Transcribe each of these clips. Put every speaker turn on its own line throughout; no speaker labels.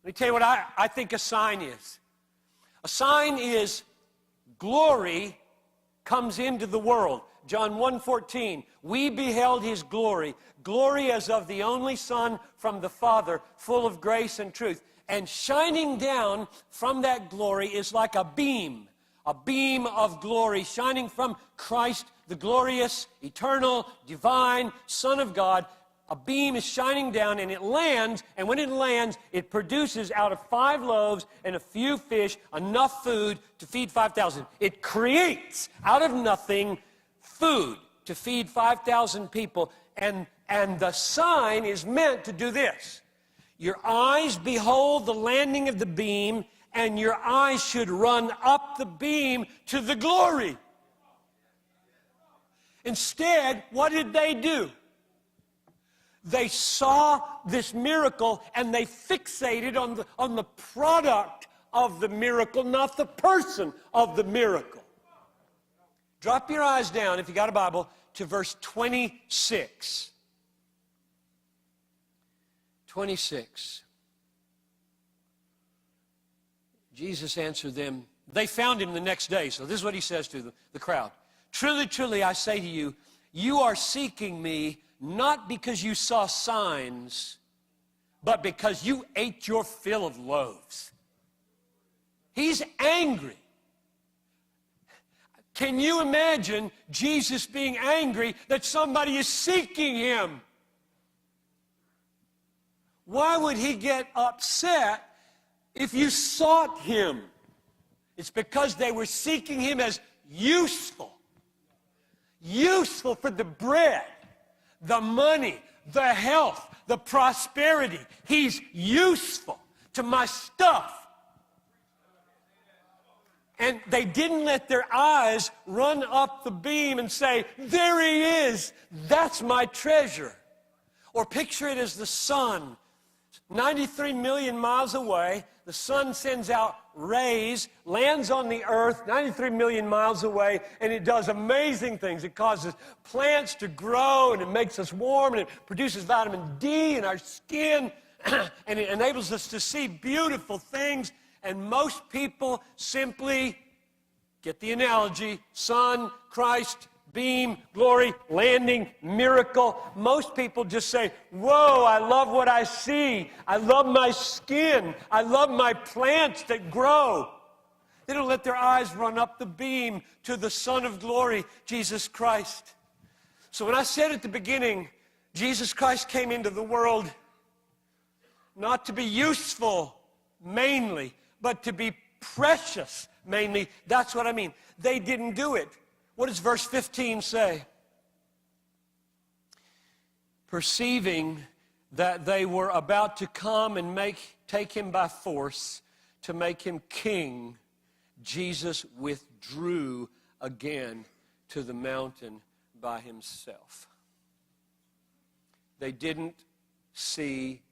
Let me tell you what I think a sign is. A sign is glory comes into the world. John 1:14, we beheld his glory, glory as of the only Son from the Father, full of grace and truth. And shining down from that glory is like a beam of glory shining from Christ, the glorious, eternal, divine Son of God. A beam is shining down and it lands, and when it lands, it produces out of 5 loaves and a few fish enough food to feed 5,000. It creates out of nothing food to feed 5,000 people, and the sign is meant to do this. Your eyes behold the landing of the beam, and your eyes should run up the beam to the glory. Instead, what did they do? They saw this miracle and they fixated on the product of the miracle, not the person of the miracle. Drop your eyes down, if you got a Bible, to verse 26. 26. Jesus answered them. They found him the next day. So this is what he says to the crowd. Truly, truly, I say to you, you are seeking me not because you saw signs, but because you ate your fill of loaves. He's angry. Can you imagine Jesus being angry that somebody is seeking him? Why would he get upset if you sought him? It's because they were seeking him as useful. Useful for the bread, the money, the health, the prosperity. He's useful to my stuff. And they didn't let their eyes run up the beam and say, there he is, that's my treasure. Or picture it as the sun. 93 million miles away, the sun sends out rays, lands on the earth 93 million miles away, and it does amazing things. It causes plants to grow, and it makes us warm, and it produces vitamin D in our skin, and it enables us to see beautiful things. And most people simply get the analogy: sun, Christ, beam, glory, landing, miracle. Most people just say, whoa, I love what I see. I love my skin. I love my plants that grow. They don't let their eyes run up the beam to the Son of glory, Jesus Christ. So when I said at the beginning, Jesus Christ came into the world not to be useful mainly, but to be precious mainly, that's what I mean. They didn't do it. What does verse 15 say? Perceiving that they were about to come and take him by force to make him king, Jesus withdrew again to the mountain by himself. They didn't see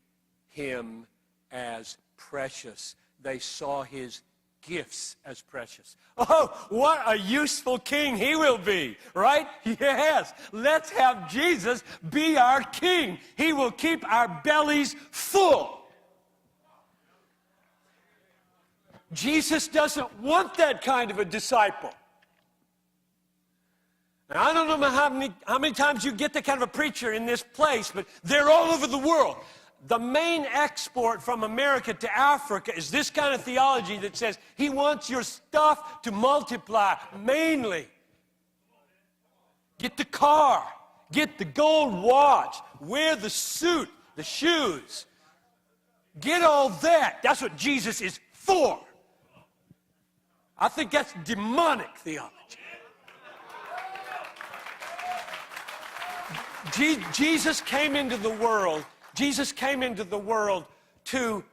him as precious. They saw his gifts as precious. Oh, what a useful king he will be, right? Yes. Let's have Jesus be our king. He will keep our bellies full. Jesus doesn't want that kind of a disciple. Now, I don't know how many times you get that kind of a preacher in this place, but they're all over the world. The main export from America to Africa is this kind of theology that says he wants your stuff to multiply mainly. Get the car, get the gold watch, wear the suit, the shoes. Get all that. That's what Jesus is for. I think that's demonic theology. Jesus came into the world. Jesus came into the world to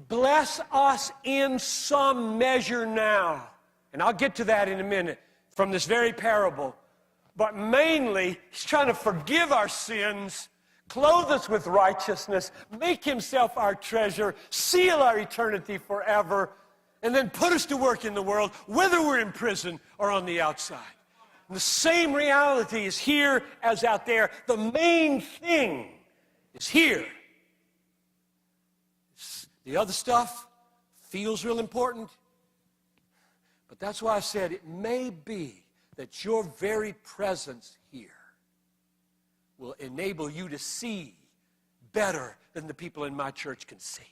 bless us in some measure now. And I'll get to that in a minute from this very parable. But mainly, he's trying to forgive our sins, clothe us with righteousness, make himself our treasure, seal our eternity forever, and then put us to work in the world, whether we're in prison or on the outside. And the same reality is here as out there. The main thing is here. The other stuff feels real important. But that's why I said it may be that your very presence here will enable you to see better than the people in my church can see.